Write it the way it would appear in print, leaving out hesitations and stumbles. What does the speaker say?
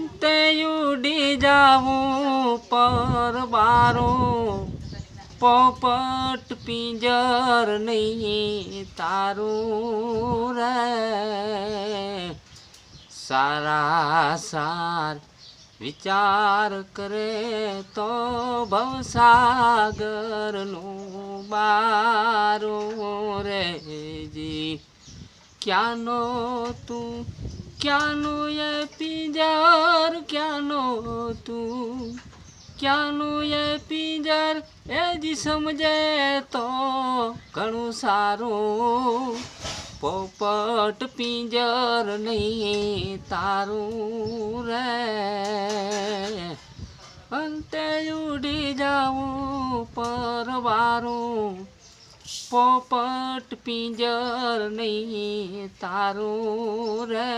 અંતે ઉડી જાવું પરવારો, પોપટ પિંજર નહીં તારું રે, સારા સાર વિચાર કરે તો ભવસાગરનું બારું રે જી, ક્યાંનો તું ક્યાંનું એ પિંજર, ક્યાંનો તું ક્યાંનું એ પિંજર, એ જી સમજે તો ઘણું સારું, પોપટ પિંજર નહીં તારું રે, અંતે ઉડી જાવું પરવારું, પોપટ પિંજર નહીં તારું રે।